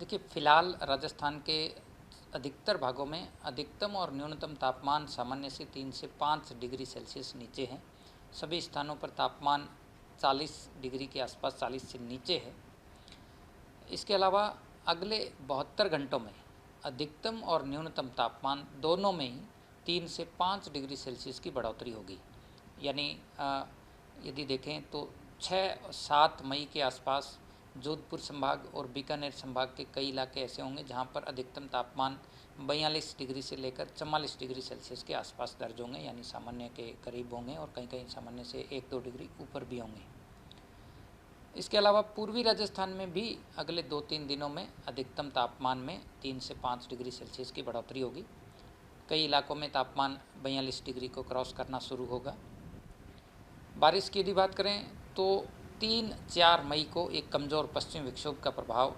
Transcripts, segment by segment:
देखिए, फ़िलहाल राजस्थान के अधिकतर भागों में अधिकतम और न्यूनतम तापमान सामान्य से 3 से 5 डिग्री सेल्सियस नीचे है। सभी स्थानों पर तापमान 40 डिग्री के आसपास 40 से नीचे है। इसके अलावा अगले 72 घंटों में अधिकतम और न्यूनतम तापमान दोनों में ही 3 से 5 डिग्री सेल्सियस की बढ़ोतरी होगी। यानी यदि देखें तो 6-7 मई के आसपास जोधपुर संभाग और बीकानेर संभाग के कई इलाके ऐसे होंगे जहां पर अधिकतम तापमान 42 डिग्री से लेकर 44 डिग्री सेल्सियस के आसपास दर्ज होंगे, यानी सामान्य के करीब होंगे और कहीं कहीं सामान्य से 1-2 डिग्री ऊपर भी होंगे। इसके अलावा पूर्वी राजस्थान में भी अगले 2-3 दिनों में अधिकतम तापमान में 3 से 5 डिग्री सेल्सियस की बढ़ोतरी होगी। कई इलाकों में तापमान 42 डिग्री को क्रॉस करना शुरू होगा। बारिश की यदि बात करें तो 3-4 मई को एक कमज़ोर पश्चिमी विक्षोभ का प्रभाव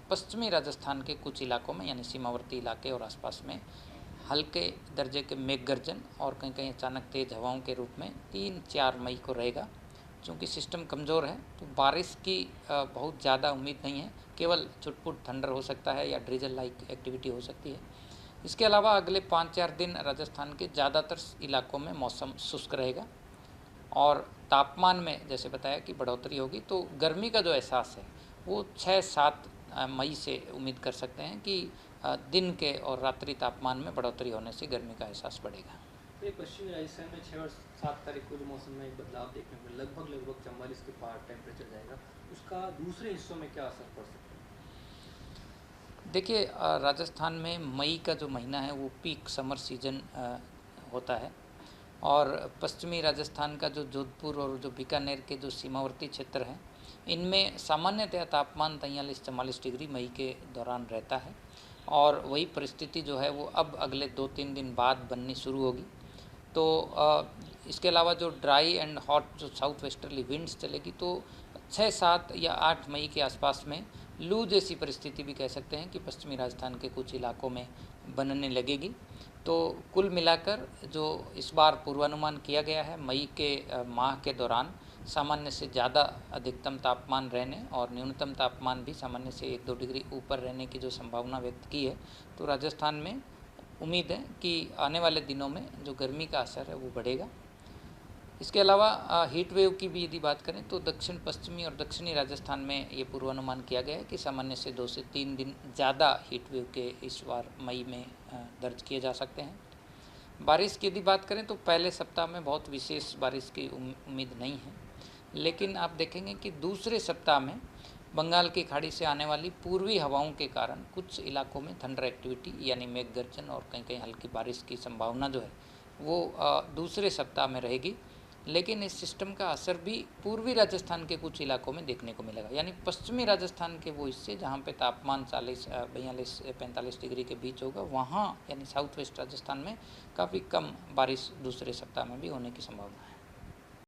पश्चिमी राजस्थान के कुछ इलाकों में यानी सीमावर्ती इलाके और आसपास में हल्के दर्जे के मेघ गर्जन और कहीं कहीं अचानक तेज़ हवाओं के रूप में 3-4 मई को रहेगा। चूँकि सिस्टम कमज़ोर है तो बारिश की बहुत ज़्यादा उम्मीद नहीं है, केवल छुटपुट थंडर हो सकता है या ड्रिजल लाइक एक्टिविटी हो सकती है। इसके अलावा अगले 5-4 दिन राजस्थान के ज़्यादातर इलाकों में मौसम शुष्क रहेगा और तापमान में जैसे बताया कि बढ़ोतरी होगी। तो गर्मी का जो एहसास है वो 6-7 मई से उम्मीद कर सकते हैं कि दिन के और रात्रि तापमान में बढ़ोतरी होने से गर्मी का एहसास बढ़ेगा। तो ये पश्चिमी राजस्थान में 6 और 7 तारीख को जो मौसम में एक बदलाव देखने को लगभग 44 के पार टेम्परेचर जाएगा, उसका दूसरे हिस्सों में क्या असर पड़ सकता है? देखिए, राजस्थान में मई का जो महीना है वो पीक समर सीजन होता है और पश्चिमी राजस्थान का जो जोधपुर और जो बीकानेर के जो सीमावर्ती क्षेत्र हैं इनमें सामान्यतः तापमान 43-44 डिग्री मई के दौरान रहता है और वही परिस्थिति जो है वो अब अगले 2-3 दिन बाद बननी शुरू होगी। तो इसके अलावा जो ड्राई एंड हॉट जो साउथ वेस्टर्ली विंड्स चलेगी तो 6-7 या 8 मई के आसपास में लू जैसी परिस्थिति भी कह सकते हैं कि पश्चिमी राजस्थान के कुछ इलाकों में बनने लगेगी। तो कुल मिलाकर जो इस बार पूर्वानुमान किया गया है मई के माह के दौरान सामान्य से ज़्यादा अधिकतम तापमान रहने और न्यूनतम तापमान भी सामान्य से 1-2 डिग्री ऊपर रहने की जो संभावना व्यक्त की है, तो राजस्थान में उम्मीद है कि आने वाले दिनों में जो गर्मी का असर है वो बढ़ेगा। इसके अलावा हीट वेव की भी यदि बात करें तो दक्षिण पश्चिमी और दक्षिणी राजस्थान में ये पूर्वानुमान किया गया है कि सामान्य से 2 से 3 दिन ज़्यादा हीट वेव के इस बार मई में दर्ज किए जा सकते हैं। बारिश की यदि बात करें तो पहले सप्ताह में बहुत विशेष बारिश की उम्मीद नहीं है, लेकिन आप देखेंगे कि दूसरे सप्ताह में बंगाल की खाड़ी से आने वाली पूर्वी हवाओं के कारण कुछ इलाकों में थंडर एक्टिविटी यानी मेघ गर्जन और कहीं कहीं हल्की बारिश की संभावना जो है वो दूसरे सप्ताह में रहेगी। लेकिन इस सिस्टम का असर भी पूर्वी राजस्थान के कुछ इलाकों में देखने को मिलेगा, यानी पश्चिमी राजस्थान के वो हिस्से जहाँ पे तापमान 42-45 डिग्री के बीच होगा वहाँ यानी साउथ वेस्ट राजस्थान में काफ़ी कम बारिश दूसरे सप्ताह में भी होने की संभावना है।